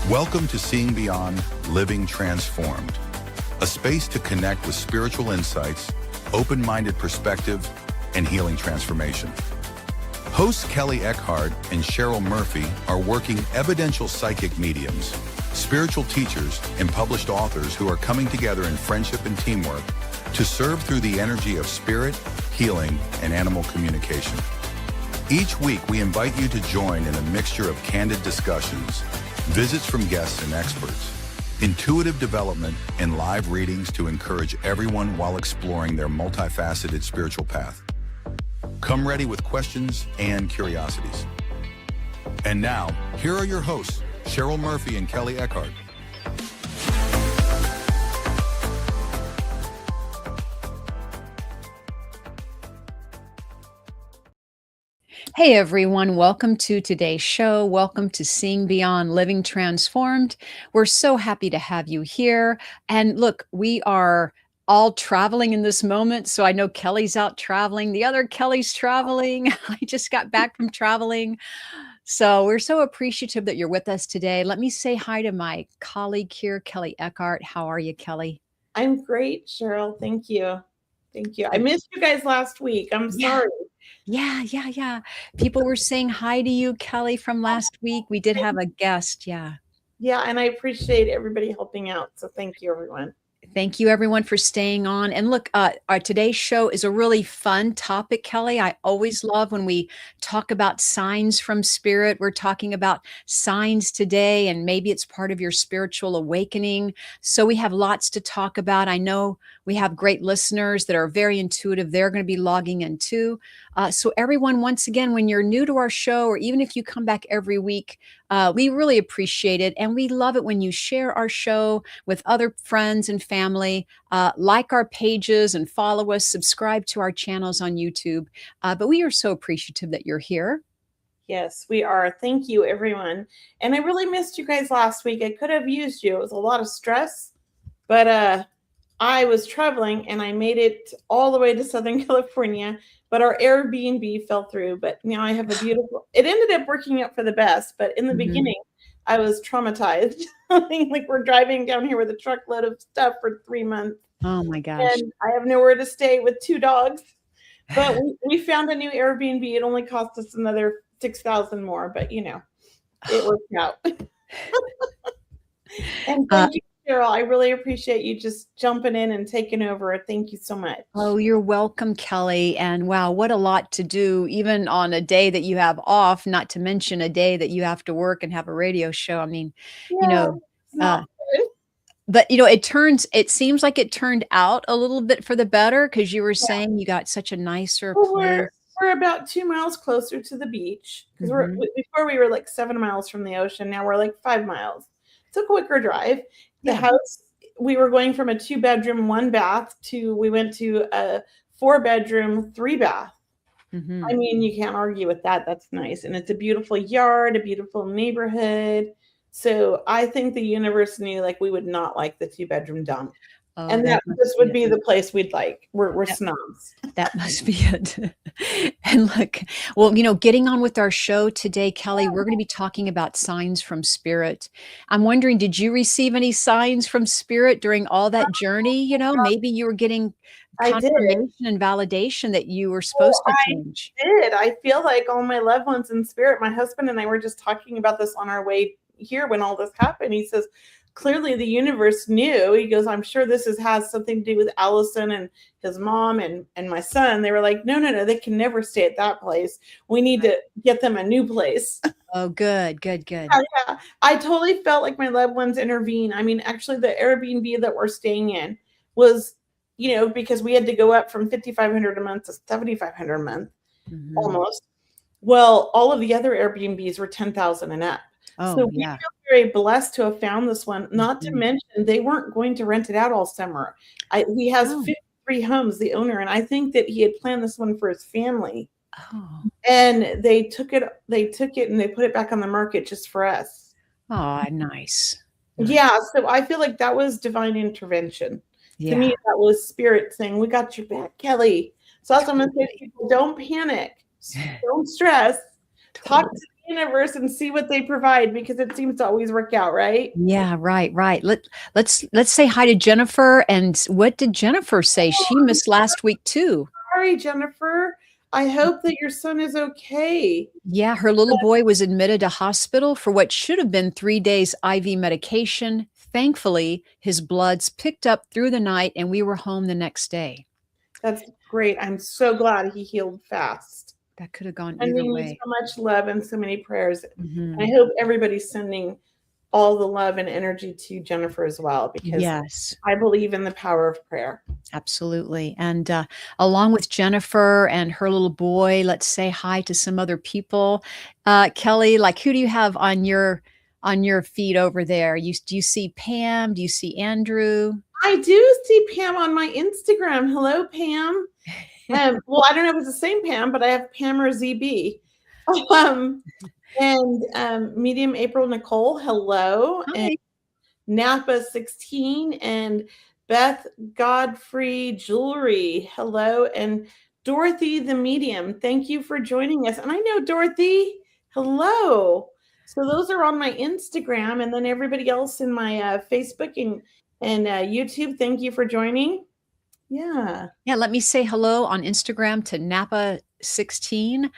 Welcome to Seeing Beyond, Living Transformed, a space to connect with spiritual insights, open-minded perspective, and healing transformation. Hosts Kelley Eckhart and Cheryl Murphy are working evidential psychic mediums, spiritual teachers, and published authors who are coming together in friendship and teamwork to serve through the energy of spirit, healing, and animal communication. Each week, we invite you to join in a mixture of candid discussions, visits from guests and experts, intuitive development, and live readings to encourage everyone while exploring their multifaceted spiritual path. Come ready with questions and curiosities. And now, here are your hosts, Cheryl Murphy and Kelley Eckhart. Hey everyone, welcome to today's show. Welcome to Seeing Beyond, Living Transformed. We're so happy to have you here. And look, we are all traveling in this moment. So I know Kelley's out traveling. The other Kelley's traveling. I just got back from traveling. So we're so appreciative that you're with us today. Let me say hi to my colleague here, Kelley Eckhart. How are you, Kelley? I'm great, Cheryl. Thank you. Thank you. I missed you guys last week. I'm sorry. Yeah. People were saying hi to you, Kelley, from last week. We did have a guest. Yeah, and I appreciate everybody helping out. So thank you, everyone. Thank you, everyone, for staying on. And look, our today's show is a really fun topic, Kelley. I always love when we talk about signs from spirit. We're talking about signs today, and maybe it's part of your spiritual awakening. So we have lots to talk about. I know we have great listeners that are very intuitive. They're going to be logging in too. So everyone, once again, when you're new to our show, or even if you come back every week, we really appreciate it. And we love it when you share our show with other friends and family, like our pages and follow us, subscribe to our channels on YouTube. But we are so appreciative that you're here. Yes, we are. Thank you, everyone. And I really missed you guys last week. I could have used you. It was a lot of stress, but I was traveling and I made it all the way to Southern California, but our Airbnb fell through. But now I have a beautiful, it ended up working out for the best. But in the beginning, I was traumatized. Like we're driving down here with a truckload of stuff for 3 months. Oh my gosh. And I have nowhere to stay with 2 dogs. But we found a new Airbnb. It only cost us another $6,000 more, but you know, it worked out. And thank you, Cheryl. I really appreciate you just jumping in and taking over. Thank you so much. Oh, you're welcome, Kelley. And wow, what a lot to do, even on a day that you have off, not to mention a day that you have to work and have a radio show. I mean, but it seems like it turned out a little bit for the better, because you were saying you got such a nicer place. We're about 2 miles closer to the beach, because before we were like 7 miles from the ocean. Now we're like 5 miles. It's a quicker drive. The house, we were going from a 2-bedroom, 1 bath we went to a 4-bedroom, 3 bath. I mean, you can't argue with that. That's nice. And it's a beautiful yard, a beautiful neighborhood. So I think the universe knew like we would not like the 2-bedroom dump. Oh, and this would be the place we'd like. We're snobs. That must be it. And look, well, getting on with our show today, Kelley, we're going to be talking about signs from spirit. I'm wondering, did you receive any signs from spirit during all that journey? Maybe you were getting confirmation and validation that you were supposed to change. I did. I feel like all my loved ones in spirit, my husband and I were just talking about this on our way here when all this happened. He says, clearly the universe knew. He goes, I'm sure this has something to do with Allison and his mom and my son. They were like, no, they can never stay at that place. We need to get them a new place. Oh, good. Yeah. I totally felt like my loved ones intervened. I mean, actually the Airbnb that we're staying in was, because we had to go up from $5,500 a month to $7,500 a month, almost. Well, all of the other Airbnbs were $10,000 and up. Oh, so we feel very blessed to have found this one, not to mention they weren't going to rent it out all summer. He has 53 homes, the owner, and I think that he had planned this one for his family. Oh. And they took it and they put it back on the market just for us. Oh, nice. Yeah, so I feel like that was divine intervention. Yeah. To me, that was spirit saying, we got your back, Kelley. So that's what I'm going to say to people, don't panic. Don't stress. Talk to the universe and see what they provide, because it seems to always work out, right? Yeah, right, right. Let's say hi to Jennifer. And what did Jennifer say? Oh, She I'm missed last week too. sorry, Jennifer. I hope that your son is okay. Yeah, her little boy was admitted to hospital for what should have been 3 days IV medication. Thankfully, his bloods picked up through the night and we were home the next day. That's great. I'm so glad he healed fast. That could have gone either Sending you way. so much love and so many prayers. Mhm. I hope everybody's sending all the love and energy to Jennifer as well, because Yes. I believe in the power of prayer. Absolutely. And along with Jennifer and her little boy, let's say hi to some other people. Kelly, like who do you have on your feed over there? Do you see Pam? Do you see Andrew? I do see Pam on my Instagram. Hello, Pam. Well, I don't know if it's the same Pam, but I have Pam or ZB. And Medium April Nicole, hello. And Hi. Napa 16 and Beth Godfrey Jewelry, hello. And Dorothy the Medium, thank you for joining us. And I know Dorothy, hello. So those are on my Instagram, and then everybody else in my Facebook and YouTube, thank you for joining. Yeah. Yeah, let me say hello on Instagram to Napa 16,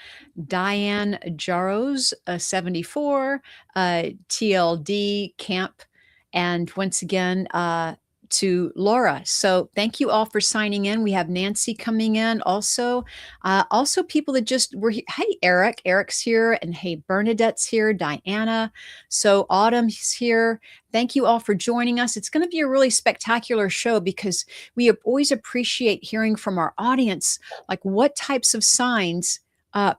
Diane Jaros 74, TLD Camp, and once again to Laura. So thank you all for signing in. We have Nancy coming in also. Also people that just were here. Hey, Eric's here, and hey, Bernadette's here, Diana. So Autumn's here. Thank you all for joining us. It's going to be a really spectacular show because we always appreciate hearing from our audience, like what types of signs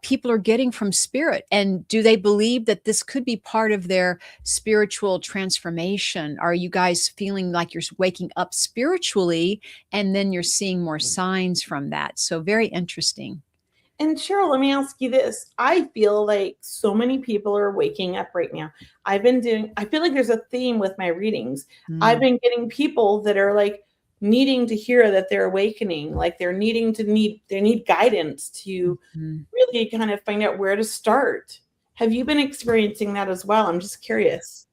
people are getting from spirit, and do they believe that this could be part of their spiritual transformation? Are you guys feeling like you're waking up spiritually and then you're seeing more signs from that? So very interesting. And Cheryl, let me ask you this. I feel like so many people are waking up right now. I feel like there's a theme with my readings. I've been getting people that are like needing to hear that they're awakening, like they need guidance to really kind of find out where to start. Have you been experiencing that as well? I'm just curious.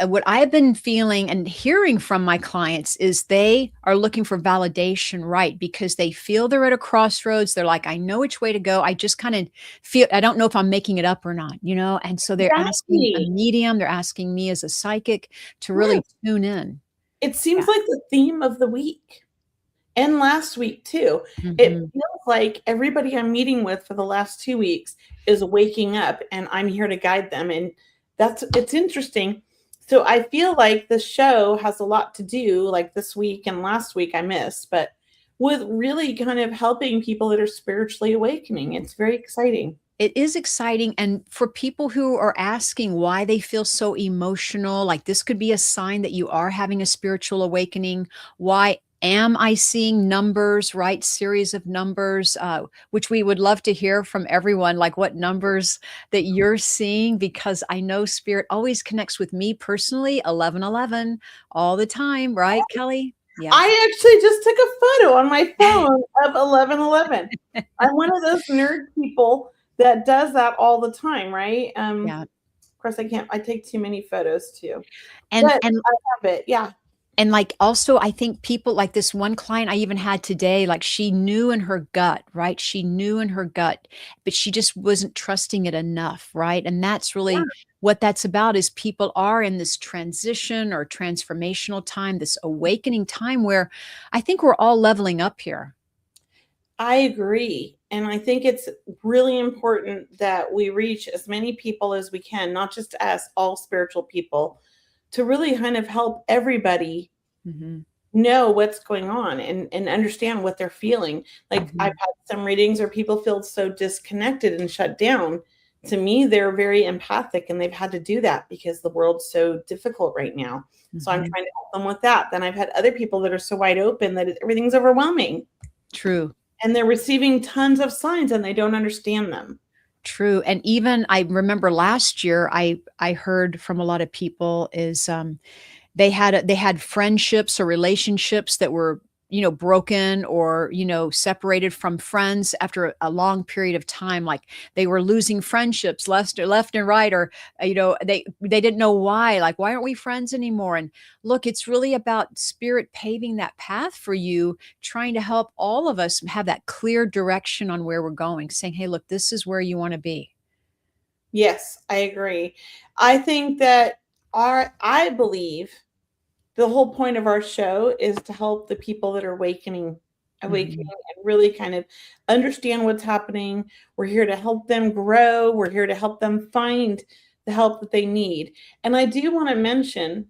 What I've been feeling and hearing from my clients is they are looking for validation, right? Because they feel they're at a crossroads. They're like, I know which way to go. I just kind of feel, I don't know if I'm making it up or not, you know? And so they're asking a medium, they're asking me as a psychic to really tune in. It seems like the theme of the week and last week too. It feels like everybody I'm meeting with for the last 2 weeks is waking up, and I'm here to guide them. And it's interesting. So I feel like the show has a lot to do, like this week and last week I missed, but with really kind of helping people that are spiritually awakening. It's very exciting. It is exciting. And for people who are asking why they feel so emotional, like this could be a sign that you are having a spiritual awakening. Why am I seeing numbers, right? Series of numbers, which we would love to hear from everyone, like what numbers that you're seeing, because I know spirit always connects with me personally, 1111 all the time, right, Kelly? Yeah. I actually just took a photo on my phone of 1111. I'm one of those nerd people that does that all the time, right? Yeah. Of course, I take too many photos too. And I have it, yeah. And like also, I think people like this one client I even had today, like she knew in her gut, right? She knew in her gut, but she just wasn't trusting it enough, right? And that's really what that's about, is people are in this transition or transformational time, this awakening time where I think we're all leveling up here. I agree. And I think it's really important that we reach as many people as we can, not just us, all spiritual people, to really kind of help everybody know what's going on and understand what they're feeling. Like I've had some readings where people feel so disconnected and shut down. To me, they're very empathic, and they've had to do that because the world's so difficult right now. So I'm trying to help them with that. Then I've had other people that are so wide open that everything's overwhelming. True. And they're receiving tons of signs and they don't understand them. True. And even I remember last year, I heard from a lot of people is they had friendships or relationships that were broken or, separated from friends after a long period of time, like they were losing friendships left and right, or, they didn't know why, like, why aren't we friends anymore? And look, it's really about spirit paving that path for you, trying to help all of us have that clear direction on where we're going, saying, hey, look, this is where you want to be. Yes, I agree. I think that I believe the whole point of our show is to help the people that are awakening Mhm. and really kind of understand what's happening. We're here to help them grow. We're here to help them find the help that they need. And I do want to mention,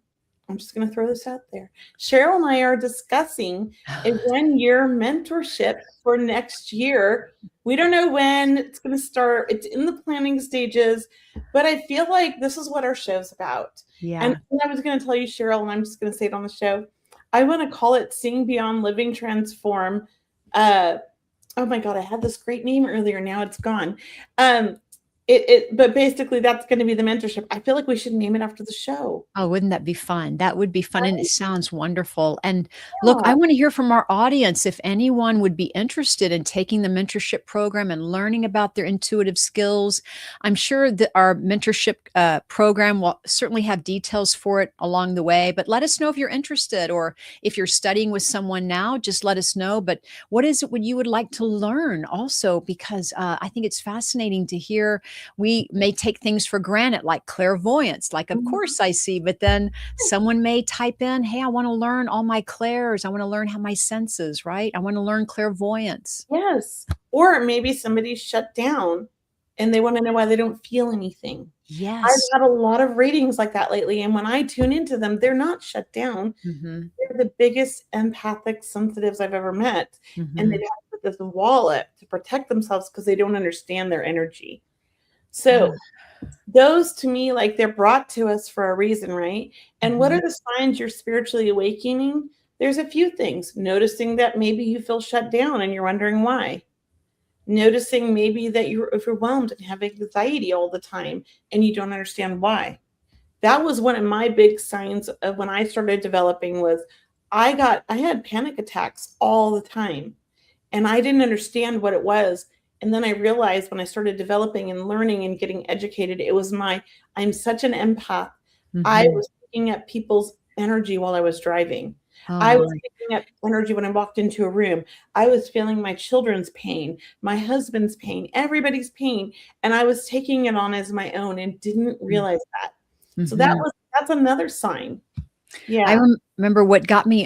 I'm just going to throw this out there. Cheryl and I are discussing a 1-year mentorship for next year. We don't know when it's going to start. It's in the planning stages, but I feel like this is what our show's about. Yeah. And I was going to tell you, Cheryl, and I'm just going to say it on the show. I want to call it Sing Beyond Living Transform. Oh my God, I had this great name earlier. Now it's gone. But basically that's going to be the mentorship. I feel like we should name it after the show. Oh, wouldn't that be fun? That would be fun, and it sounds wonderful. And look, Yeah. I want to hear from our audience if anyone would be interested in taking the mentorship program and learning about their intuitive skills. I'm sure that our mentorship program will certainly have details for it along the way, but let us know if you're interested, or if you're studying with someone now, just let us know. But what is it you would like to learn also? Because I think it's fascinating to hear. We may take things for granted, like clairvoyance, like, of course I see, but then someone may type in, hey, I want to learn all my clairs. I want to learn how my senses, right? I want to learn clairvoyance. Yes. Or maybe somebody's shut down and they want to know why they don't feel anything. I've Yes. had a lot of readings like that lately. And when I tune into them, they're not shut down. Mhm. They're the biggest empathic sensitives I've ever met. And they've Mhm. had to put this wall up to protect themselves because they don't understand their energy. So those to me, like, they're brought to us for a reason, right? And what Mhm. are the signs you're spiritually awakening? There's a few things. Noticing that maybe you feel shut down and you're wondering why. Noticing maybe that you're overwhelmed and have anxiety all the time and you don't understand why. That was one of my big signs of when I started developing was I had panic attacks all the time and I didn't understand what it was. And then I realized when I started developing and learning and getting educated, it was I'm such an empath. I Mhm. was picking up people's energy while I was driving. Oh I was my. picking up energy when I walked into a room. I was feeling my children's pain, my husband's pain, everybody's pain. And I was taking it on as my own and didn't realize that. So Mhm. that's another sign. I Yeah. remember what got me,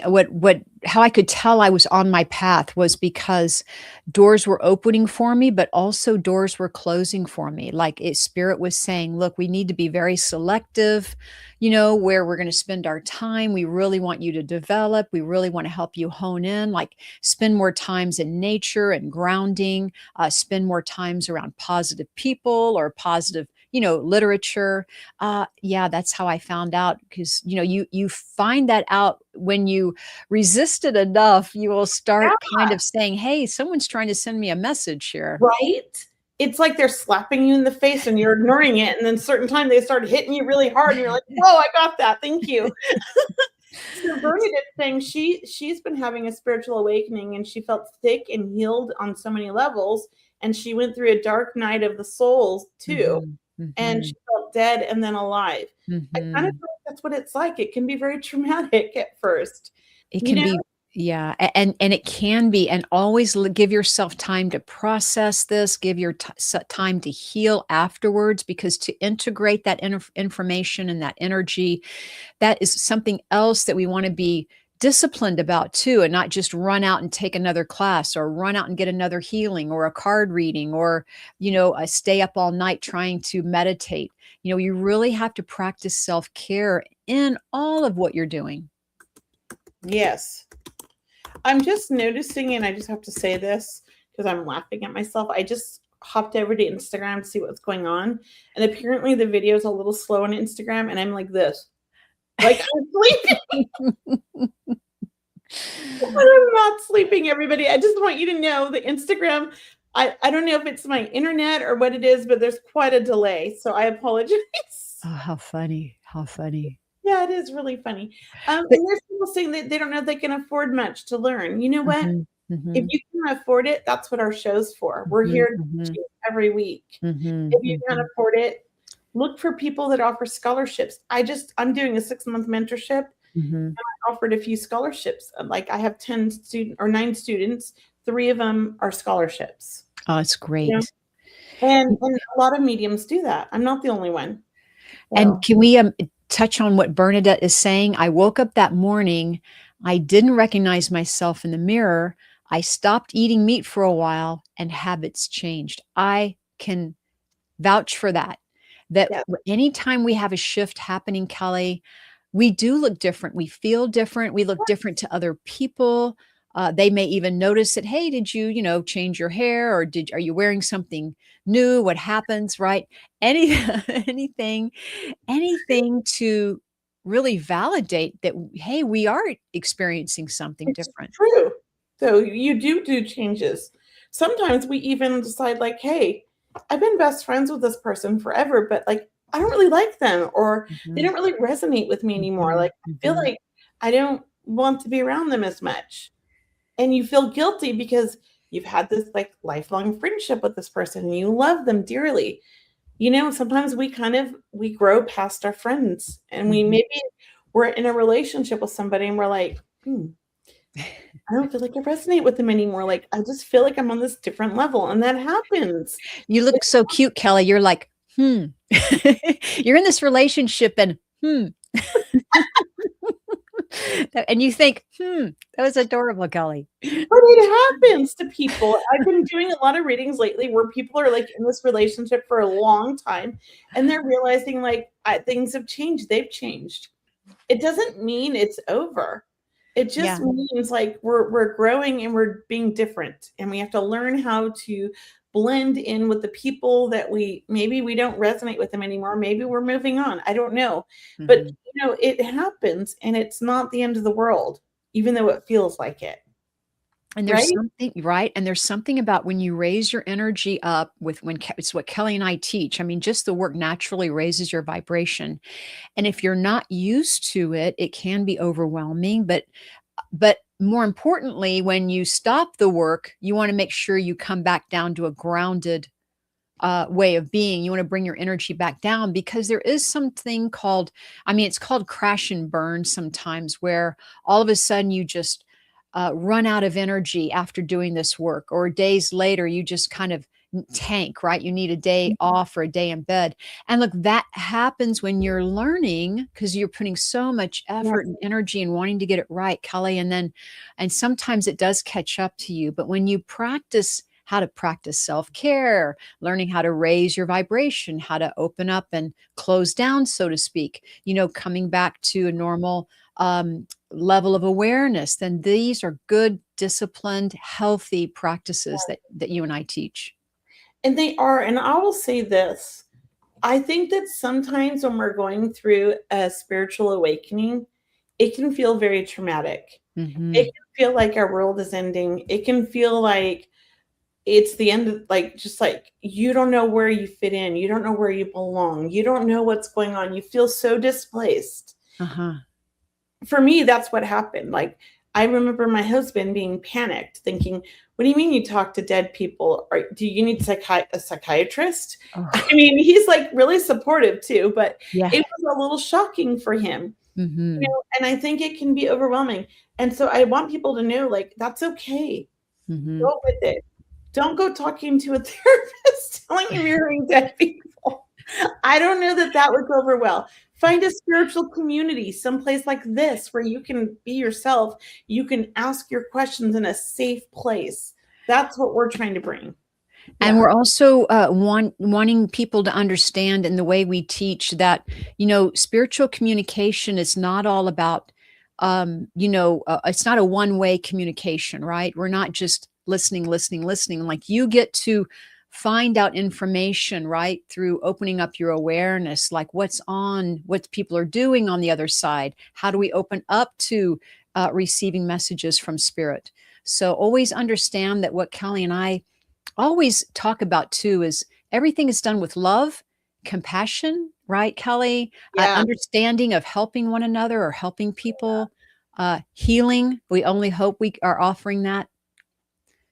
how I could tell I was on my path was because doors were opening for me, but also doors were closing for me. Like, spirit was saying, look, we need to be very selective, where we're going to spend our time. We really want you to develop. We really want to help you hone in, like spend more times in nature and grounding, spend more times around positive people or positive, literature. Yeah, that's how I found out, because you find that out when you resist it enough, you will start kind of saying, hey, someone's trying to send me a message here. Right? It's like they're slapping you in the face and you're ignoring it, and then certain time they start hitting you really hard and you're like, "Whoa, I got that. Thank you." So Bernadette's saying she's been having a spiritual awakening and she felt sick and healed on so many levels, and she went through a dark night of the souls too, Mhm, and she mhm, felt dead and then alive. I kind of mhm. feel like that's what it's like. It can be very traumatic at first, It you can know? be, yeah, and it can be, and always give yourself time to process this, give your time to heal afterwards, because to integrate that information and that energy, that is something else that we want to be disciplined about too, and not just run out and take another class, or run out and get another healing or a card reading, or stay up all night trying to meditate. You really have to practice self-care in all of what you're doing. Yes. I'm just noticing, and I just have to say this because I'm laughing at myself. I just hopped over to Instagram to see what's going on. And apparently the video is a little slow on Instagram. And I'm like this. Like I'm sleeping. I'm not sleeping, everybody. I just want you to know the Instagram. I don't know if it's my internet or what it is, but there's quite a delay. So I apologize. Oh, how funny, how funny. Yeah, it is really funny. But And there's people saying that they don't know if they can afford much to learn. You know what? Mhm, If mhm, you can afford it, that's what our show's for. We're mhm, here to teach mhm, you every week. mhm, If you can't mhm. afford it, look for people that offer scholarships. I'm doing a 6-month mentorship. Mhm. Offered a few scholarships. Like I have 10 student or 9 students, 3 of them are scholarships. Oh, it's You know? great. And a lot of mediums do that. I'm not the only one. And So, can we touch on what Bernadette is saying? I woke up that morning. I didn't recognize myself in the mirror. I stopped eating meat for a while and habits changed. I can vouch for that. That yeah. anytime we have a shift happening, Kelly, we do look different. We feel different. We look different to other people. They may even notice that, hey, did you, change your hair or are you wearing something new? What happens, right? Any anything anything to really validate that, hey, we are experiencing something It's different. true. So you do changes. Sometimes we even decide like, "Hey, I've been best friends with this person forever, but like I don't really like them or they Mhm, don't really resonate with me anymore. mhm, Like I feel mhm. like I don't want to be around them as much." And you feel guilty because you've had this like lifelong friendship with this person and you love them dearly. Sometimes we grow past our friends and we Mhm. maybe we're in a relationship with somebody and we're like, I don't feel like I resonate with them anymore. Like I just feel like I'm on this different level. And that happens. You look It's so cute, Kelly. You're like, "Hmm." You're in this relationship and, "Hmm." And you think, "Hmm, that was adorable, Kelly." but it happens to people. I've been doing a lot of readings lately where people are like in this relationship for a long time and they're realizing like things have changed. They've changed. It doesn't mean it's over. It just Yeah. means like we're growing and we're being different and we have to learn how to blend in with the people that we don't resonate with them anymore. Maybe we're moving on. I don't know. But Mhm. it happens and it's not the end of the world, even though it feels like it. And there's Right? something right, and there's something about when you raise your energy up with it's what Kelly and I teach. I mean, just the work naturally raises your vibration. And if you're not used to it, it can be overwhelming, but more importantly, when you stop the work, you wanna make sure you come back down to a grounded, way of being. You wanna bring your energy back down because there is something called it's called crash and burn sometimes, where all of a sudden you just, run out of energy after doing this work, or days later, you just kind of tank, right? You need a day off or a day in bed. And look, that happens when you're learning because you're putting so much effort Yes. and energy and wanting to get it right, Kelly. And sometimes it does catch up to you. But when you practice how to practice self care, learning how to raise your vibration, how to open up and close down, so to speak, coming back to a normal level of awareness, then these are good, disciplined, healthy practices that you and I teach. And they are, and I will say this. I think that sometimes when we're going through a spiritual awakening, it can feel very traumatic. It Mhm. can feel like our world is ending. It can feel like it's the end of like just like you don't know where you fit in. You don't know where you belong. You don't know what's going on. You feel so displaced. Uh-huh. For me, that's what happened. Like I remember my husband being panicked, thinking, "What do you mean you talk to dead people? Or do you need a psychiatrist?" I Oh, mean, he's like really supportive too, but yeah. it was a little shocking for him. Mhm. And I think it can be overwhelming. And so I want people to know like that's okay. Mhm. Go with it. Don't go talking to a therapist telling him you're hearing dead people. I don't know that that would go over well. Find a spiritual community, someplace like this where you can be yourself. You can ask your questions in a safe place. That's what we're trying to bring. And Yeah. we're also wanting people to understand in the way we teach that, spiritual communication is not all about, it's not a one way communication, right? We're not just listening, listening, listening. Like you get to find out information, right? Through opening up your awareness, like what people are doing on the other side. How do we open up to receiving messages from spirit? So always understand that what Kelly and I always talk about too is everything is done with love, compassion, right, Kelly? Yeah. Understanding of helping one another or helping people. Healing. We only hope we are offering that.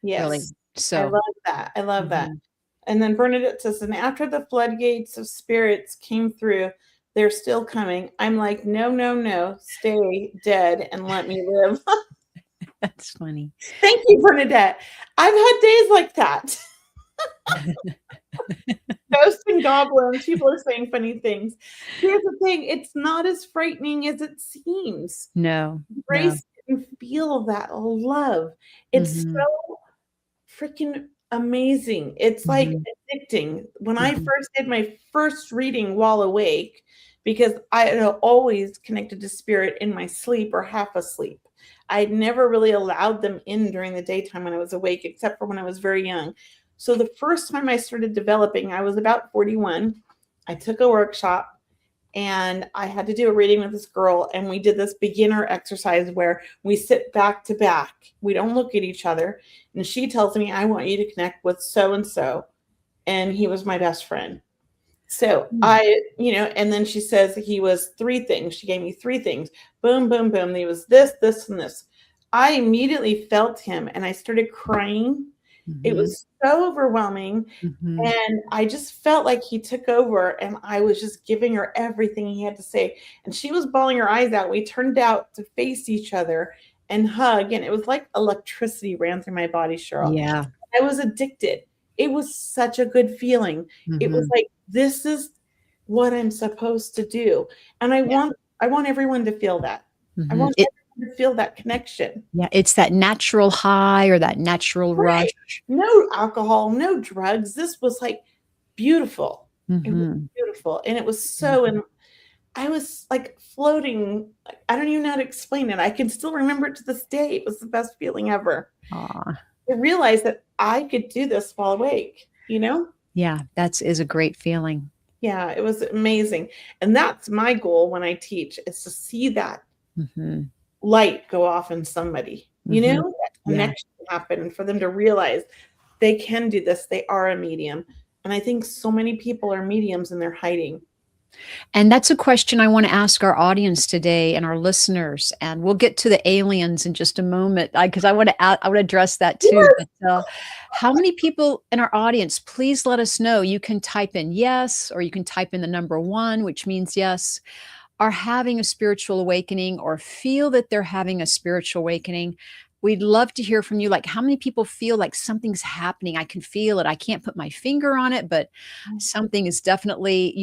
Really. Yes. I So, love that. I love that. mhm. And then Bernadette says, and after the floodgates of spirits came through, they're still coming. I'm like, no, no, no, stay dead and let me live. That's funny. Thank you, Bernadette. I've had days like that. Ghosts and goblins. People are saying funny things. Here's the thing, it's not as frightening as it seems. No, no. Grace can feel that love. It's Mhm, so freaking amazing. It's like mhm, addicting. When I mhm. first did my first reading while awake, because I had always connected to spirit in my sleep or half asleep. I'd never really allowed them in during the daytime when I was awake, except for when I was very young. So the first time I started developing, I was about 41. I took a workshop and I had to do a reading with this girl, and we did this beginner exercise where we sit back to back. We don't look at each other. And she tells me, I want you to connect with so and so. And he was my best friend. So Mm. and then she says he was three things. She gave me three things. Boom, boom, boom. He was this, this, and this. I immediately felt him and I started crying. It Mhm, was so overwhelming. mhm. And I just felt like he took over and I was just giving her everything he had to say. And she was bawling her eyes out. We turned out to face each other and hug. And it was like electricity ran through my body, Cheryl. Yeah. I was addicted. It was such a good feeling. It was Mhm. like, this is what I'm supposed to do. And I Yeah. want everyone to feel that. I Mhm. want everyone to feel that connection. Yeah, it's that natural high or that natural Right. rush. No alcohol, no drugs. This was like beautiful. It was Mhm. beautiful. And it was Yeah. so, and I was like floating. I don't even know how to explain it. I can still remember it to this day. It was the best feeling ever. Aw. I realized that I could do this while awake, you know? Yeah, that's is a great feeling. Yeah, it was amazing. And that's my goal when I teach is to see that Mhm. light go off in somebody, Mhm. that Yeah. connection happen and for them to realize they can do this. They are a medium. And I think so many people are mediums and they're hiding. And that's a question I wanna ask our audience today and our listeners, and we'll get to the aliens in just a moment, because I wanna address that too, Yes. but, how many people in our audience, please let us know. You can type in "yes," or you can type in the number 1, which means yes, are having a spiritual awakening or feel that they're having a spiritual awakening. We'd love to hear from you. Like, how many people feel like something's happening? I can feel it. I can't put my finger on it, but something is definitely,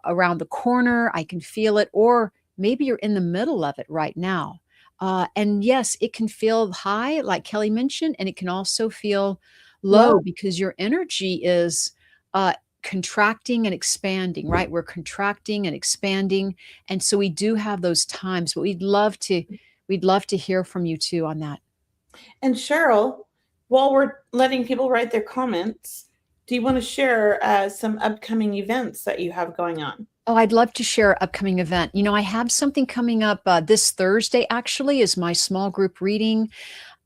around the corner. I can feel it. Or maybe you're in the middle of it right now. And yes, it can feel high, like Kelly mentioned, and it can also feel Love. low because your energy is contracting and expanding, right? We're contracting and expanding. And so we do have those times, but we'd love to hear from you too on that. And Cheryl, while we're letting people write their comments, do you want to share some upcoming events that you have going on? Oh, I'd love to share an upcoming event. I have something coming up this Thursday, actually, is my small group reading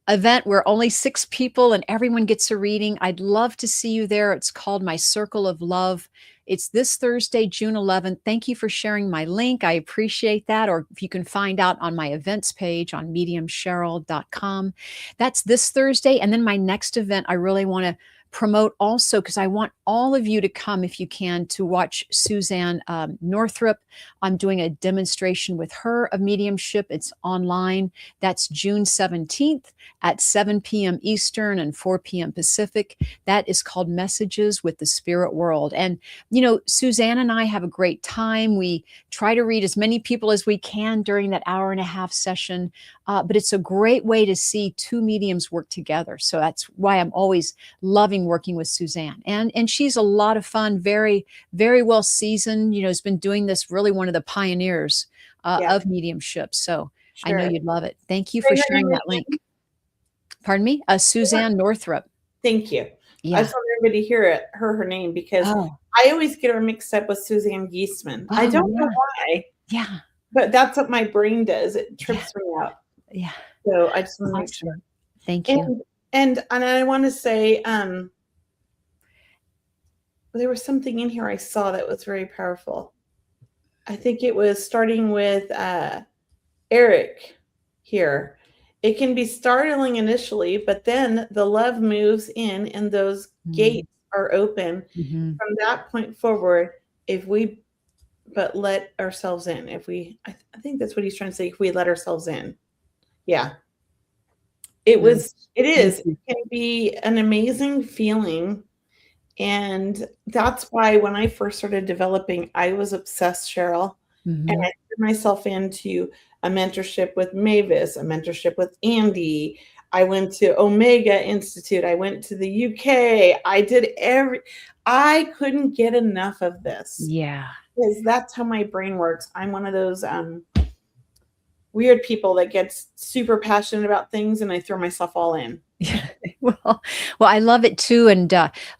event where only 6 people and everyone gets a reading. I'd love to see you there. It's called My Circle of Love. It's this Thursday, June 11th. Thank you for sharing my link. I appreciate that. Or if you can find out on my events page on mediumcheryl.com. That's this Thursday. And then my next event, I really want to promote also because I want all of you to come if you can to watch Suzanne Northrup. I'm doing a demonstration with her of mediumship. It's online. That's June 17th at 7 p.m. Eastern and 4 p.m. Pacific. That is called Messages with the Spirit World. And, Suzanne and I have a great time. We try to read as many people as we can during that hour and a half session. But it's a great way to see two mediums work together. So that's why I'm always loving working with Suzanne. And she's a lot of fun, very, very well seasoned, has been doing this, really one of the pioneers Yeah, of mediumship. So I know sure. you'd love it. Thank you Say for her sharing name that link. again. Pardon me? Suzanne Northrup. Thank you. I Yeah. just want everybody to hear it, her name, because Oh. I always get her mixed up with Suzanne Geisman. I Oh, don't know yeah. why, Yeah. but that's what my brain does. It Yeah. trips me out. Yeah. So I just want to make sure. Awesome. Thank you. And I want to say, there was something in here I saw that was very powerful. I think it was starting with Eric. here. It can be startling initially, but then the love moves in and those gates are open. From that point forward, if we but let ourselves in, I think that's what he's trying to say, if we let ourselves in. Yeah. It Thank you. can be an amazing feeling. And that's why when I first started developing, I was obsessed, Cheryl. And I threw myself into a mentorship with Mavis, a mentorship with Andy. I went to Omega Institute. I went to the UK. I couldn't get enough of this. Yeah. Because that's how my brain works. I'm one of those weird people that gets super passionate about things, and I throw myself all in. Well, I love it too. And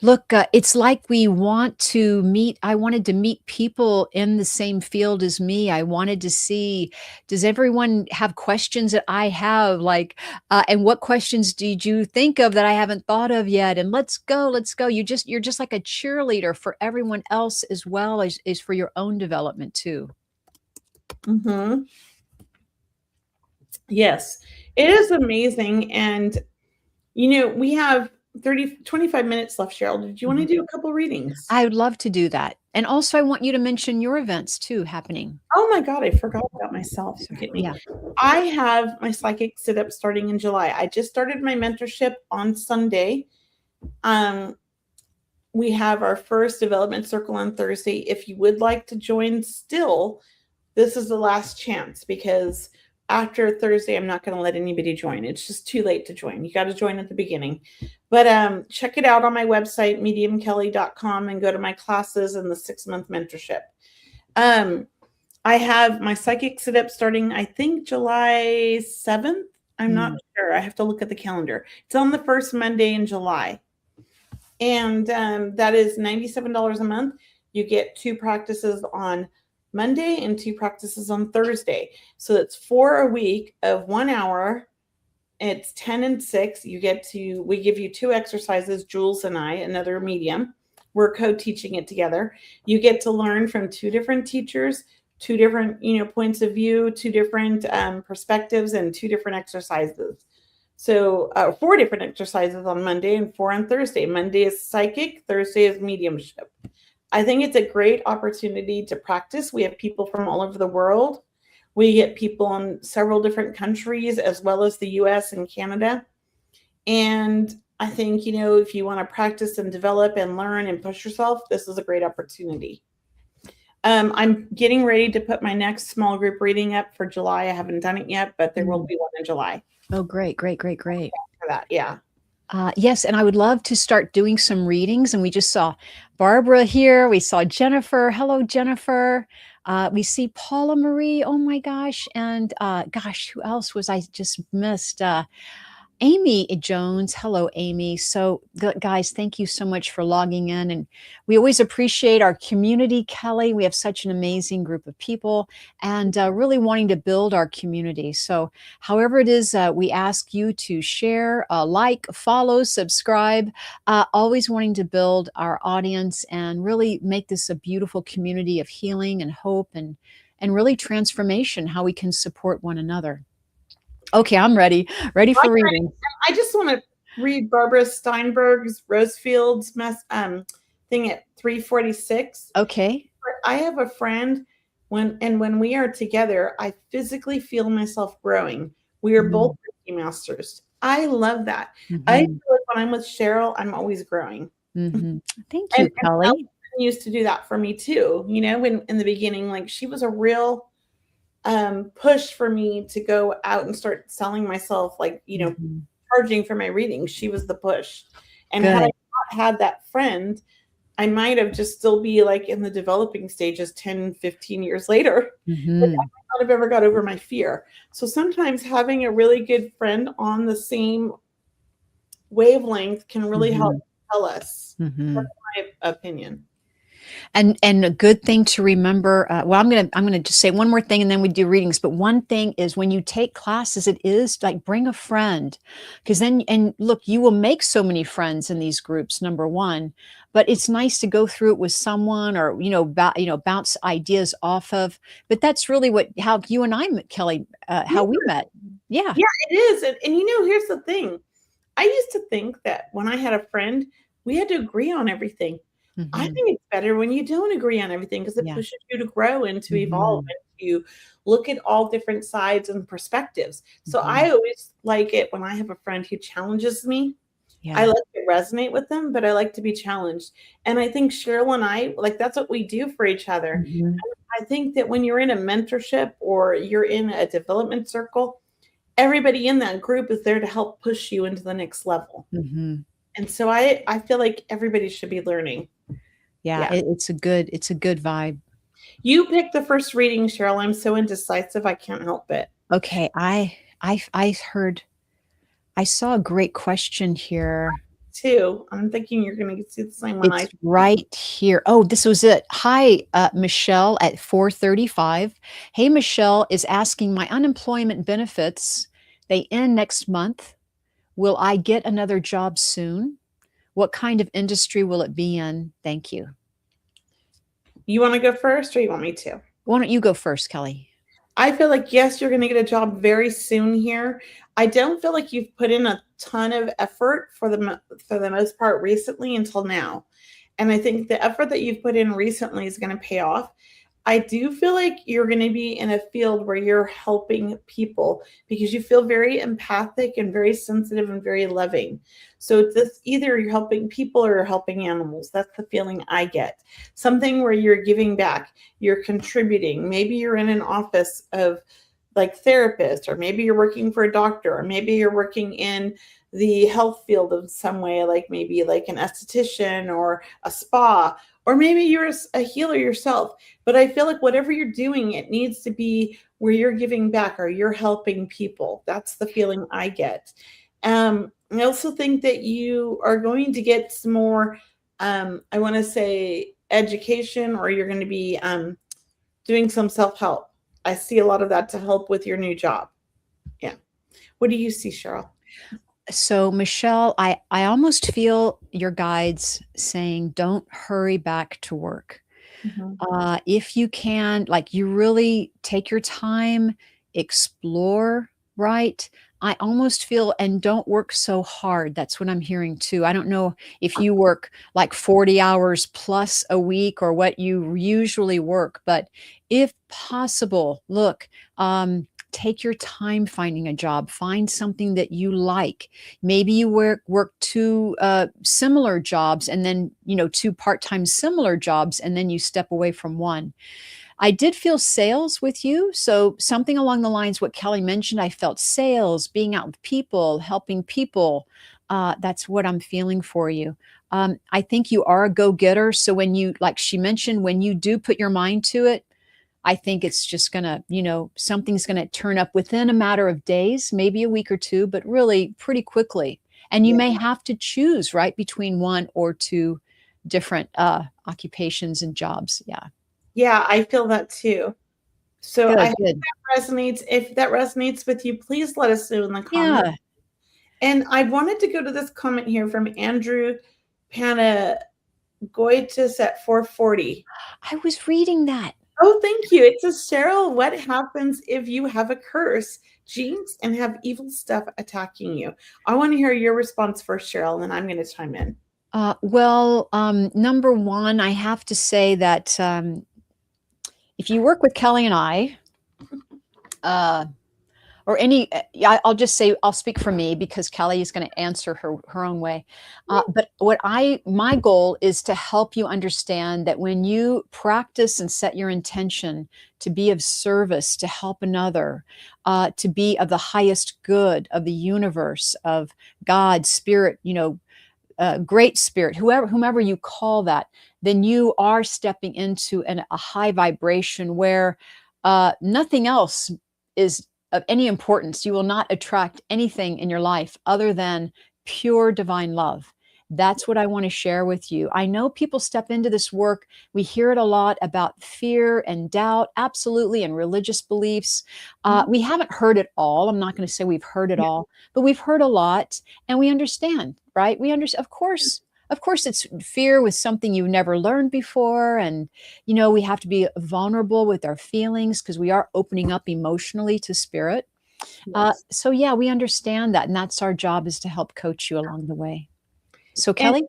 look, it's like we want to meet. I wanted to meet people in the same field as me. I wanted to see, does everyone have questions that I have? Like, and what questions did you think of that I haven't thought of yet? And let's go, let's go. You're just like a cheerleader for everyone else as well as for your own development too. Yes, it is amazing. And we have 25 minutes left, Cheryl. Did you want to do a couple readings? I would love to do that. And also I want you to mention your events too happening. Oh my God, I forgot about myself. Yeah. I have my psychic sit-up starting in July. I just started my mentorship on Sunday. We have our first development circle on Thursday. If you would like to join still, this is the last chance, because after Thursday, I'm not going to let anybody join. It's just too late to join. You got to join at the beginning. But check it out on my website, mediumkelly.com, and go to my classes and the 6-month mentorship. I have my psychic sit-up starting, I think, July 7th. I'm not sure. I have to look at the calendar. It's on the first Monday in July. And that is $97 a month. You get 2 practices on Monday and 2 practices on Thursday. So it's 4 a week of 1 hour. It's 10 and 6. We give you 2 exercises, Jules and I, another medium. We're co-teaching it together. You get to learn from 2 different teachers, 2 different, points of view, 2 different perspectives, and 2 different exercises. So 4 different exercises on Monday and 4 on Thursday. Monday is psychic, Thursday is mediumship. I think it's a great opportunity to practice. We have people from all over the world. We get people in several different countries, as well as the US and Canada. And I think, if you want to practice and develop and learn and push yourself, this is a great opportunity. I'm getting ready to put my next small group reading up for July. I haven't done it yet, but there will be one in July. Oh, great. For that, yeah. Yes, and I would love to start doing some readings. And we just saw Barbara here. We saw Jennifer. Hello, Jennifer. We see Paula Marie. Oh my gosh. And gosh, who else was I just missed? Amy Jones. Hello, Amy. So guys, thank you so much for logging in. And we always appreciate our community, Kelly. We have such an amazing group of people and really wanting to build our community. So however it is, we ask you to share, like, follow, subscribe, always wanting to build our audience and really make this a beautiful community of healing and hope and really transformation, how we can support one another. Okay, I'm ready for reading. I just want to read Barbara Steinberg's Rosefield's thing at 346. Okay. I have a friend when we are together, I physically feel myself growing. We are both Reiki masters. I love that. I feel like when I'm with Cheryl, I'm always growing. Thank you, Kelly. And used to do that for me too. When in the beginning, like, she was a real push for me to go out and start selling myself, like, charging for my readings. She was the push. And had I not had that friend, I might have just still be like in the developing stages 10, 15 years later. But I might not have ever got over my fear. So sometimes having a really good friend on the same wavelength can really help tell us. That's my opinion. And a good thing to remember, well, I'm gonna just say one more thing and then we do readings. But one thing is, when you take classes, it is like, bring a friend, because then, and look, you will make so many friends in these groups, number one. But it's nice to go through it with someone, or bounce ideas off of. But that's really how you and I met, Kelly, how we met. Yeah. Yeah, it is. And here's the thing. I used to think that when I had a friend, we had to agree on everything. I Hmm. think it's better when you don't agree on everything because it Yeah. pushes you to grow and to evolve Hmm. and to look at all different sides and perspectives. So Hmm. I always like it when I have a friend who challenges me. I Yeah. like to resonate with them, but I like to be challenged. And I think Cheryl and I, like, that's what we do for each other. Hmm. I think that when you're in a mentorship or you're in a development circle, everybody in that group is there to help push you into the next level. Hmm. And so I feel like everybody should be learning. Yeah. Yeah. It's a good vibe. You picked the first reading, Cheryl. I'm so indecisive. I can't help it. Okay. I saw a great question here. Too. I'm thinking you're going to see the same one I It's right here. Oh, this was it. Hi, Michelle at 4:35. Hey, Michelle is asking my unemployment benefits. They end next month. Will I get another job soon? What kind of industry will it be in? Thank you. You want to go first or you want me to? Why don't you go first, Kelly? I feel like, yes, you're going to get a job very soon here. I don't feel like you've put in a ton of effort for the most part recently until now. And I think the effort that you've put in recently is going to pay off. I do feel like you're going to be in a field where you're helping people because you feel very empathic and very sensitive and very loving. So it's this either you're helping people or you're helping animals. That's the feeling I get. Something where you're giving back, you're contributing. Maybe you're in an office of like therapist, or maybe you're working for a doctor, or maybe you're working in the health field in some way, like maybe like an esthetician or a spa, or maybe you're a healer yourself. But I feel like whatever you're doing, it needs to be where you're giving back or you're helping people. That's the feeling I get. I also think that you are going to get some more, I want to say, education, or you're going to be doing some self help. I see a lot of that to help with your new job. Yeah. What do you see, Cheryl? So, Michelle, I almost feel your guides saying, don't hurry back to work. Mhm. If you can, like, you really take your time, explore, right? I almost feel, and don't work so hard. That's what I'm hearing too. I don't know if you work like 40 hours plus a week or what you usually work, but if possible, look, take your time finding a job, find something that you like. Maybe you work two similar jobs, and then two part-time similar jobs, and then you step away from one. I did feel sales with you, so something along the lines what Kelly mentioned. I felt sales, being out with people, helping people. That's what I'm feeling for you. I think you are a go-getter, so when you, like she mentioned, when you do put your mind to it, I think it's just gonna, something's gonna turn up within a matter of days, maybe a week or two, but really pretty quickly. And you Yeah. may have to choose, right, between one or two different occupations and jobs. Yeah. Yeah, I feel that too. So I Good, hope good. that resonates. If that resonates with you, please let us know in the comments. Yeah, And I wanted to go to this comment here from Andrew Panagoitis at 440. I was reading that. Oh, thank you. It says, Cheryl, what happens if you have a curse, jinx, and have evil stuff attacking you? I want to hear your response first, Cheryl, and then I'm going to chime in. Well, number one, I have to say that if you work with Kelly and I, uh, or any, yeah, I'll just say, I'll speak for me because Kelly is going to answer her own way. But my goal is to help you understand that when you practice and set your intention to be of service, to help another, to be of the highest good of the universe, of God, spirit, great spirit, whomever you call that, then you are stepping into a high vibration where nothing else is of any importance. You will not attract anything in your life other than pure divine love. That's what I want to share with you. I know people step into this work. We hear it a lot about fear and doubt, absolutely, and religious beliefs. We haven't heard it all. I'm not going to say we've heard it all, but we've heard a lot, and we understand, right? We understand, of course, it's fear with something you've never learned before. And, we have to be vulnerable with our feelings because we are opening up emotionally to spirit. Yes. So yeah, we understand that, and that's our job, is to help coach you along the way. So And Kelly?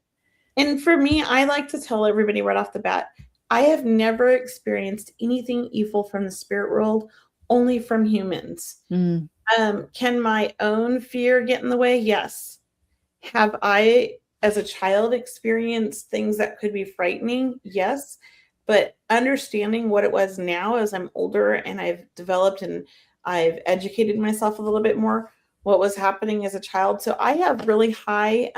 and for me, I like to tell everybody right off the bat, I have never experienced anything evil from the spirit world, only from humans. Mm, Can my own fear get in the way? Yes. Have I, as a child, experienced things that could be frightening? Yes. But understanding what it was now as I'm older and I've developed and I've educated myself a little bit more, what was happening as a child. So I have really high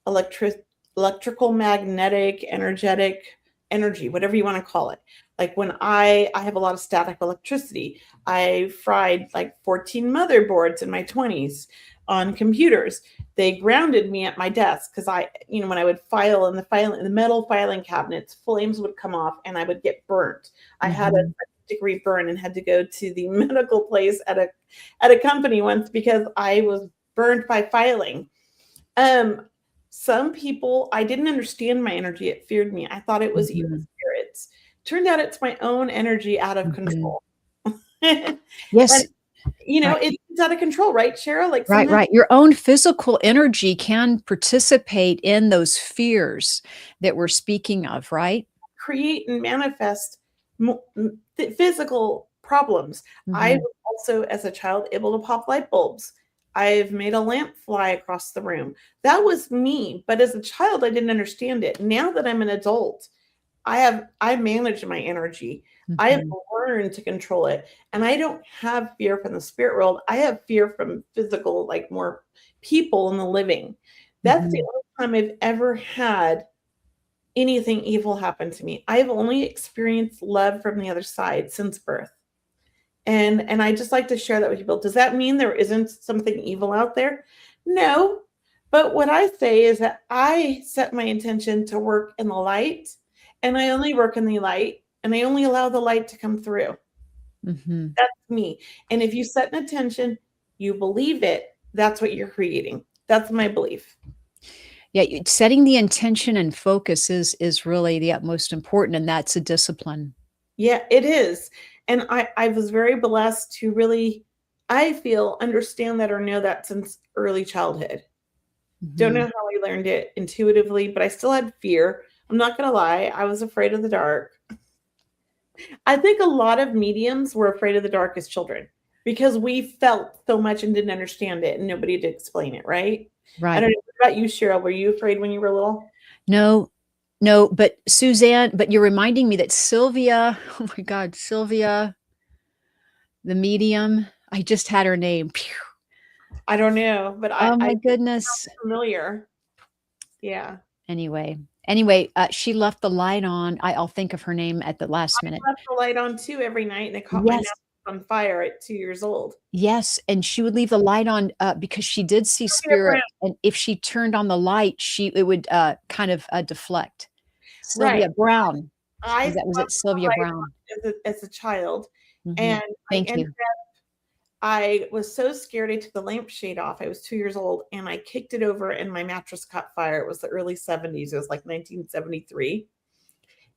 electric electrical, magnetic, energetic energy, whatever you want to call it. Like when I have a lot of static electricity. I fried like 14 motherboards in my 20s on computers. They grounded me at my desk because when I would file in the metal filing cabinets, flames would come off and I would get burnt. I had a mhm, degree burn and had to go to the medical place at a company once because I was burned by filing. Um, some people, I didn't understand my energy. It feared me. I thought it was evil mhm, spirits. Turned out it's my own energy out of mhm. control. And Yes, right. it's out of control, right, Cheryl? Like Right, sometimes right. Your own physical energy can participate in those fears that we're speaking of, right? create and manifest physical problems. I Mhm, was also, as a child, able to pop light bulbs. I've made a lamp fly across the room. That was me, but as a child, I didn't understand it. Now that I'm an adult, I manage my energy. I have mhm, learned to control it. And I don't have fear from the spirit world. I have fear from physical, like more people in the living. That's the mhm, only time I've ever had anything evil happen to me. I've only experienced love from the other side since birth. And I just like to share that with people. Does that mean there isn't something evil out there? No. But what I say is that I set my intention to work in the light, and I only work in the light, and I only allow the light to come through. mhm. That's me. And if you set an intention, you believe it, that's what you're creating. That's my belief. Yeah, setting the intention and focus is really the utmost important, and that's a discipline. Yeah, it is. And I was very blessed to really, I feel, understand that or know that since early childhood. Don't know Mhm, how I learned it intuitively, but I still had fear. I'm not gonna lie, I was afraid of the dark. I think a lot of mediums were afraid of the dark as children because we felt so much and didn't understand it and nobody did explain it, right? I right. don't know what about you, Cheryl. Were you afraid when you were little? No, no, but Suzanne, but you're reminding me that Sylvia, oh my God, Sylvia, the medium, I just had her name. Phew. I don't know, but I, Oh I my it goodness. sounds familiar. Yeah. Anyway, she left the light on. I'll think of her name at the last minute. I left the light on too every night and it caught my Yes, mouth on fire at 2 years old. yes, and she would leave the light on, because she did see Sylvia Brown. spirit, and if she turned on the light, it would, kind of, deflect. Right. Sylvia Brown. I Was it left the Sylvia light Brown? on as a child, Mhm. and Thank you. I was so scared I took the lampshade off. I was 2 years old, and I kicked it over, and my mattress caught fire. It was the early 70s. It was like 1973.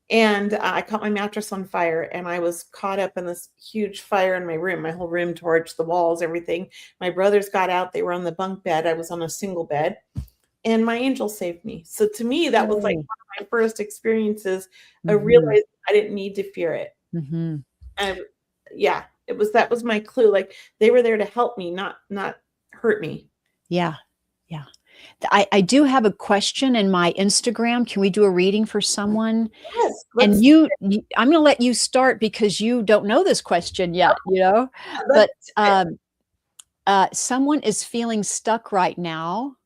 And I caught my mattress on fire, and I was caught up in this huge fire in my room. My whole room torched, the walls, everything. My brothers got out. They were on the bunk bed. I was on a single bed, and my angel saved me. So to me, that was like Yay. one of my first experiences of Mhm, realizing I didn't need to fear it. mhm. And yeah, that was my clue. Like they were there to help me, not hurt me. Yeah, yeah. I do have a question in my Instagram. Can we do a reading for someone? Yes, And let's do I'm gonna let you start because you don't know this question yet, you know? that. Let's But, do it. someone is feeling stuck right now,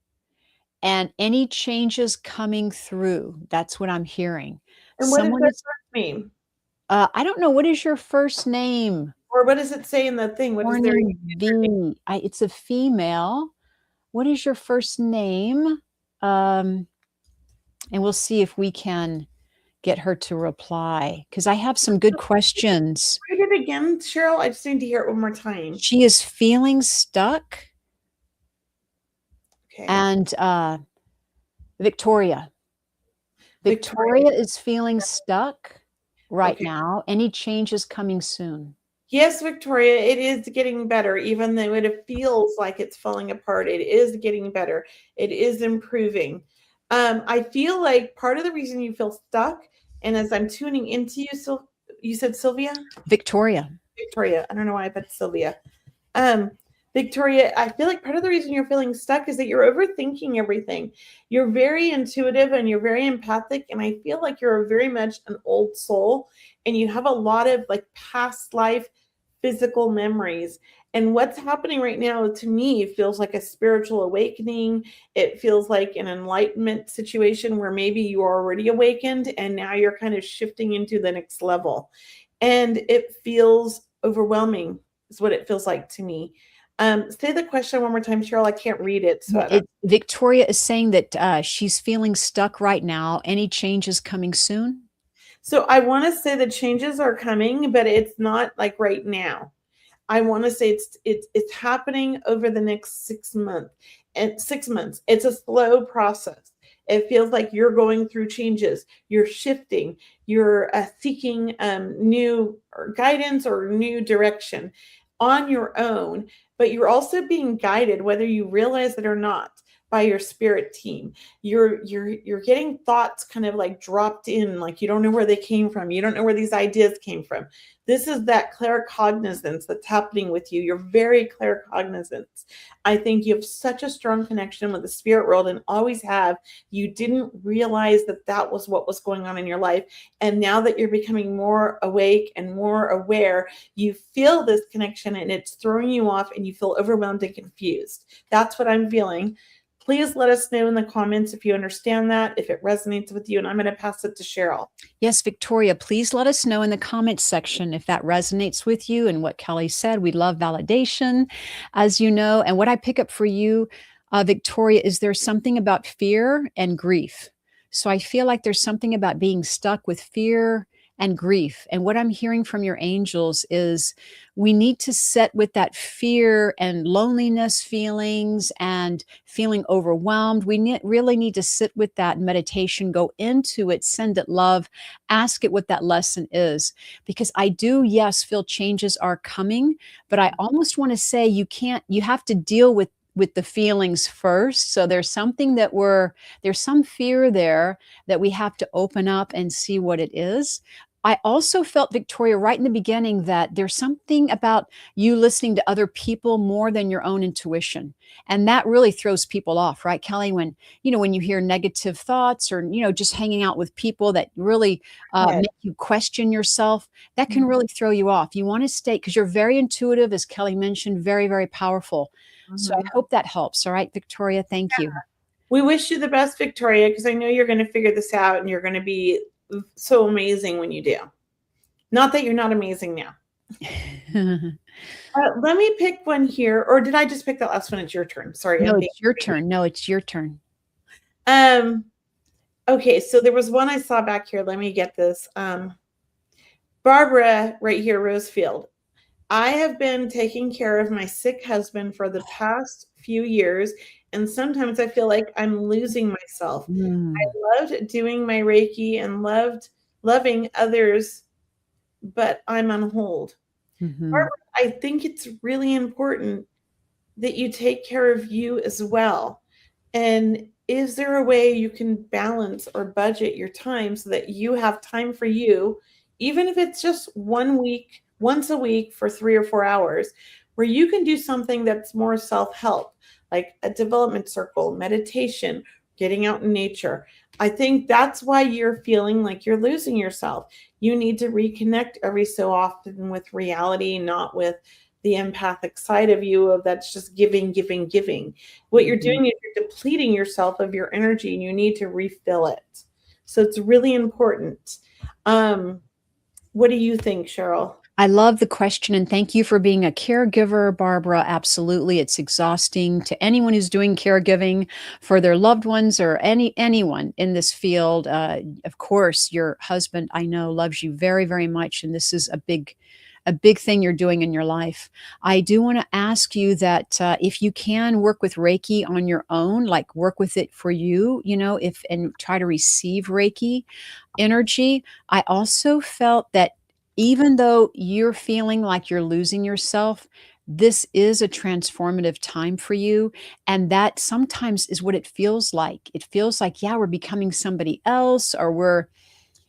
and any changes coming through, that's what I'm hearing. And what does Someone that is mean? I don't know, what is your first name? Or what does it say in the thing? What is their Morning V. It's a female. What is your first name? Um, and we'll see if we can get her to reply, because I have some good questions. read it again, Cheryl? I just need to hear it one more time. She is feeling stuck, Okay. and, Victoria. Victoria. Victoria is feeling stuck right Okay. now. Any changes coming soon? Yes, Victoria, it is getting better, even though it feels like it's falling apart. It is getting better. It is improving. I feel like part of the reason you feel stuck, and as I'm tuning into you, you said Sylvia? Victoria. Victoria. I don't know why I put Sylvia. Um, Victoria, I feel like part of the reason you're feeling stuck is that you're overthinking everything. You're very intuitive and you're very empathic. And I feel like you're very much an old soul and you have a lot of like past life physical memories. And what's happening right now to me feels like a spiritual awakening. It feels like an enlightenment situation where maybe you are already awakened and now you're kind of shifting into the next level. And it feels overwhelming, is what it feels like to me. Say the question one more time, Cheryl. I can't read it. So I don't. Victoria is saying that she's feeling stuck right now. Any changes coming soon? So I want to say the changes are coming, but it's not like right now. I want to say it's happening over the next 6 months. And 6 months, it's a slow process. It feels like you're going through changes. You're shifting. You're seeking new guidance or new direction on your own. But you're also being guided, whether you realize it or not, by your spirit team. You're getting thoughts kind of like dropped in, like you don't know where they came from. You don't know where these ideas came from. This is that claircognizance that's happening with you. You're very claircognizant. I think you have such a strong connection with the spirit world and always have. You didn't realize that that was what was going on in your life. And now that you're becoming more awake and more aware, you feel this connection and it's throwing you off and you feel overwhelmed and confused. That's what I'm feeling. Please let us know in the comments if you understand that, if it resonates with you, and I'm going to pass it to Cheryl. Yes, Victoria, please let us know in the comments section if that resonates with you and what Kelley said. We love validation, as you know. And what I pick up for you, Victoria, is there's something about fear and grief. So I feel like there's something about being stuck with fear and grief. And what I'm hearing from your angels is we need to sit with that fear and loneliness feelings and feeling overwhelmed. We really need to sit with that meditation, go into it, send it love, ask it what that lesson is. Because I do, yes, feel changes are coming, but I almost want to say you have to deal with the feelings first. So there's something there's some fear there that we have to open up and see what it is. I also felt, Victoria, right in the beginning that there's something about you listening to other people more than your own intuition. And that really throws people off, right, Kelley? When you hear negative thoughts or, just hanging out with people that really make you question yourself, that can really throw you off. You want to stay, because you're very intuitive, as Kelley mentioned, very, very powerful. So I hope that helps. All right, Victoria, thank you. We wish you the best, Victoria, because I know you're going to figure this out and you're going to be so amazing when you do. Not that you're not amazing now. Let me pick one here. Or did I just pick that last one? It's your turn. Sorry. No, it's your turn. No, it's your turn. Okay, so there was one I saw back here. Let me get this. Barbara, right here, Rosefield. I have been taking care of my sick husband for the past few years, and sometimes I feel like I'm losing myself. I loved doing my Reiki and loving others, but I'm on hold. Barbara, I think it's really important that you take care of you as well. And is there a way you can balance or budget your time so that you have time for you, even if it's just once a week for 3 or 4 hours, where you can do something that's more self-help, like a development circle, meditation, getting out in nature. I think that's why you're feeling like you're losing yourself. You need to reconnect every so often with reality, not with the empathic side of you of that's just giving. What you're doing is you're depleting yourself of your energy and you need to refill it. So it's really important. What do you think, Cheryl? I love the question, and thank you for being a caregiver, Barbara. Absolutely. It's exhausting to anyone who's doing caregiving for their loved ones or anyone in this field. Of course, your husband, I know, loves you very, very much, and this is a big thing you're doing in your life. I do want to ask you that if you can work with Reiki on your own, like work with it for you, and try to receive Reiki energy. I also felt that even though you're feeling like you're losing yourself, this is a transformative time for you. And that sometimes is what it feels like. It feels like, yeah, we're becoming somebody else, or we're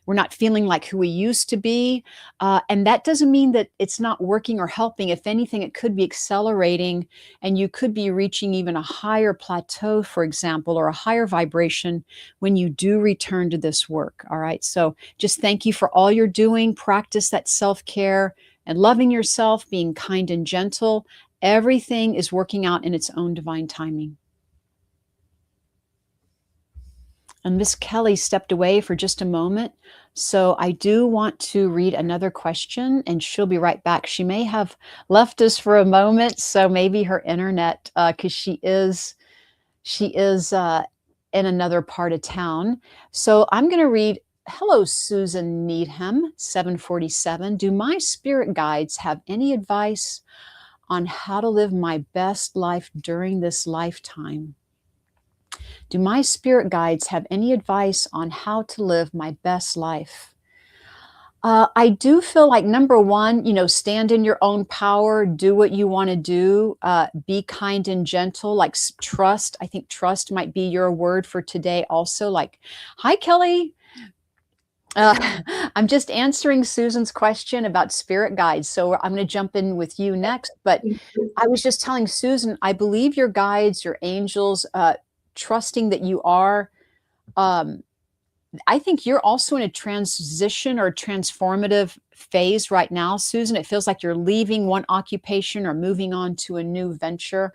not feeling like who we used to be. And that doesn't mean that it's not working or helping. If anything, it could be accelerating, and you could be reaching even a higher plateau, for example, or a higher vibration when you do return to this work. All right. So just thank you for all you're doing. Practice that self care and loving yourself, being kind and gentle. Everything is working out in its own divine timing. And Miss Kelley stepped away for just a moment. So I do want to read another question, and she'll be right back. She may have left us for a moment, so maybe her internet, because she is in another part of town. So I'm going to read. Hello, Susan Needham, 747. Do my spirit guides have any advice on how to live my best life during this lifetime? Do my spirit guides have any advice on how to live my best life? I do feel like number one, stand in your own power, do what you want to do, be kind and gentle, like trust. I think trust might be your word for today also. Like, hi, Kelly. I'm just answering Susan's question about spirit guides. So I'm going to jump in with you next. But I was just telling Susan, I believe your guides, your angels, trusting that you are. I think you're also in a transition or transformative phase right now, Susan. It feels like you're leaving one occupation or moving on to a new venture.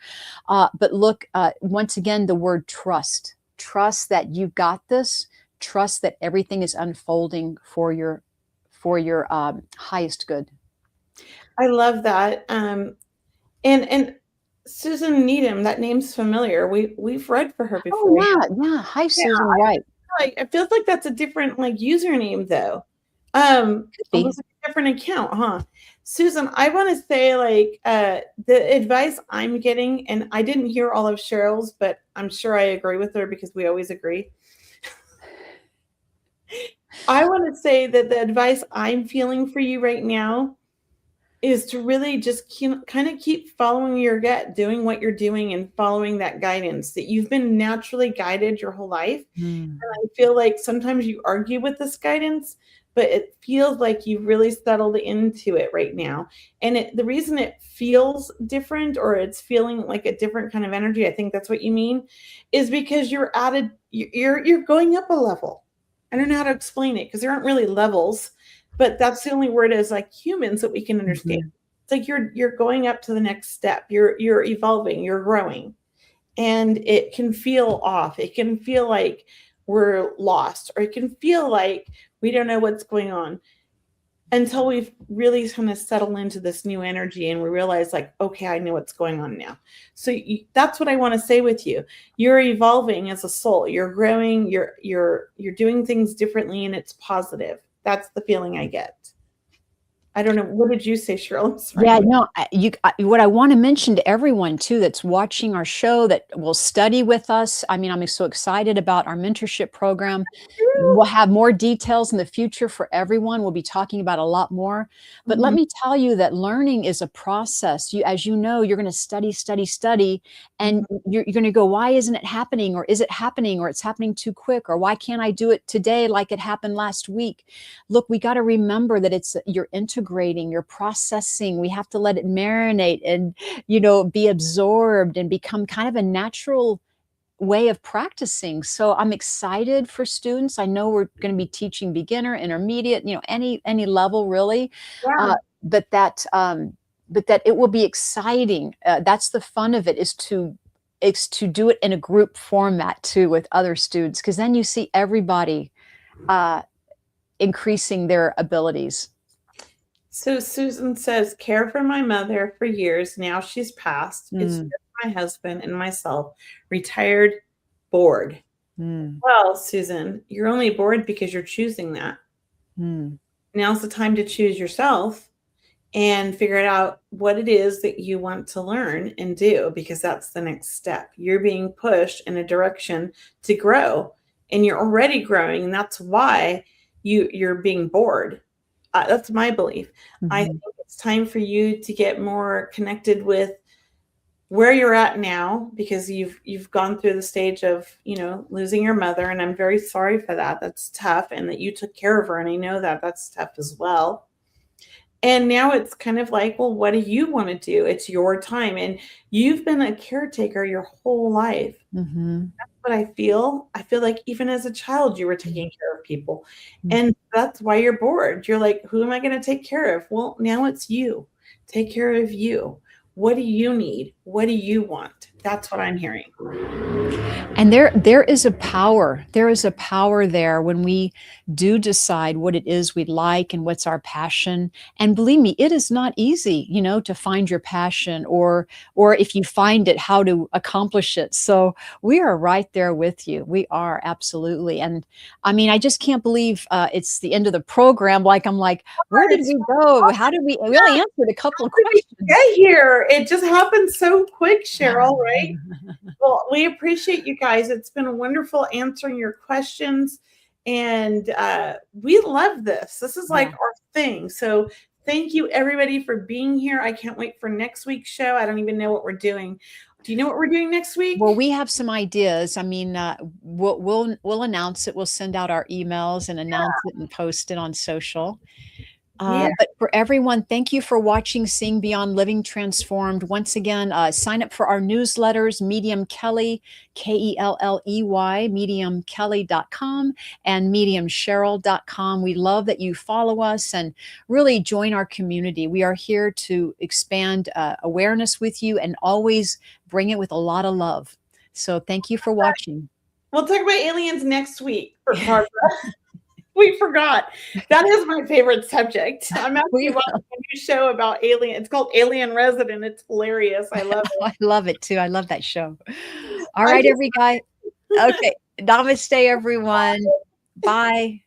But look, once again, the word trust. Trust that you've got this. Trust that everything is unfolding for your highest good. I love that. And Susan Needham, that name's familiar. We've read for her Oh before. yeah. Hi, Yeah, Susan. Right. like it feels like that's a different like username though. Could be. Almost like a different account, huh? Susan, I want to say like the advice I'm getting, and I didn't hear all of Cheryl's, but I'm sure I agree with her because we always agree. I want to say that the advice I'm feeling for you right now is to really just kind of keep following your gut, doing what you're doing and following that guidance that you've been naturally guided your whole life. Mm. And I feel like sometimes you argue with this guidance, but it feels like you've really settled into it right now. And the reason it feels different, or it's feeling like a different kind of energy, I think that's what you mean, is because you're going up a level. I don't know how to explain it because there aren't really levels, but that's the only word as like humans that we can understand. Mhm. It's like you're going up to the next step. You're evolving, you're growing. And it can feel off. It can feel like we're lost, or it can feel like we don't know what's going on until we've really kind of settled into this new energy and we realize like, okay, I know what's going on now. So that's what I want to say with you. You're evolving as a soul. You're growing. You're doing things differently, and it's positive. That's the feeling I get. I don't know. What did you say, Cheryl? Yeah, no, what I want to mention to everyone too that's watching our show, that will study with us. I mean, I'm so excited about our mentorship program. We'll have more details in the future for everyone. We'll be talking about a lot more. But let Mhm. me tell you that learning is a process. As you know, you're going to study, study, study, and you're going to go, why isn't it happening? Or is it happening? Or it's happening too quick? Or why can't I do it today like it happened last week? Look, we got to remember that you're integrating, you're processing. We have to let it marinate and, be absorbed and become kind of a natural way of practicing. So I'm excited for students. I know we're going to be teaching beginner, intermediate, any level really, Yeah. but that it will be exciting. That's the fun of it, is to do it in a group format too with other students, because then you see everybody increasing their abilities. So Susan says, care for my mother for years. Now she's passed. It's Mm, just my husband and myself, retired, bored. mm, Well, Susan, you're only bored because you're choosing that. mm, Now's the time to choose yourself and figure out what it is that you want to learn and do, because that's the next step. You're being pushed in a direction to grow, and you're already growing, and that's why you're being bored. That's my belief. I Mhm. think it's time for you to get more connected with where you're at now, because you've gone through the stage of, losing your mother, and I'm very sorry for that. That's tough, and that you took care of her, and I know that that's tough as well. And now it's kind of like, well, what do you want to do? It's your time, and you've been a caretaker your whole life. Mhm. What I feel. I feel like even as a child, you were Mhm. taking care of people. Mhm. And that's why you're bored. You're like, who am I going to take care of? Well, now it's you. Take care of you. What do you need? What do you want? That's what I'm hearing. And there is a power. There is a power there when we do decide what it is we like and what's our passion. And believe me, it is not easy, to find your passion, or if you find it, how to accomplish it. So we are right there with you. We are absolutely. And I mean, I just can't believe it's the end of the program. Like I'm like, where did It's we go? How did we only answered a couple of Did we questions. get here? It just happened so quick, Cheryl, right? Well, we appreciate you guys. It's been wonderful answering your questions. And we love this. This is like Yeah. our thing. So thank you, everybody, for being here. I can't wait for next week's show. I don't even know what we're doing. Do you know what we're doing next Well, week? we have some ideas. I mean, we'll announce it. We'll send out our emails and announce it and post it on social. Yeah. But for everyone, thank you for watching Seeing Beyond Living Transformed. Once again, sign up for our newsletters, Medium Kelley, Kelley, mediumkelly.com and mediumcheryl.com. We love that you follow us and really join our community. We are here to expand awareness with you and always bring it with a lot of love. So thank you for watching. We'll talk about aliens next week, Barbara. We forgot. That is my favorite subject. I'm actually We watching a new show about alien. It's called Alien Resident. It's hilarious. I love it. I love it too. I love that show. All I right, just every guy. Okay. Namaste, everyone. Bye.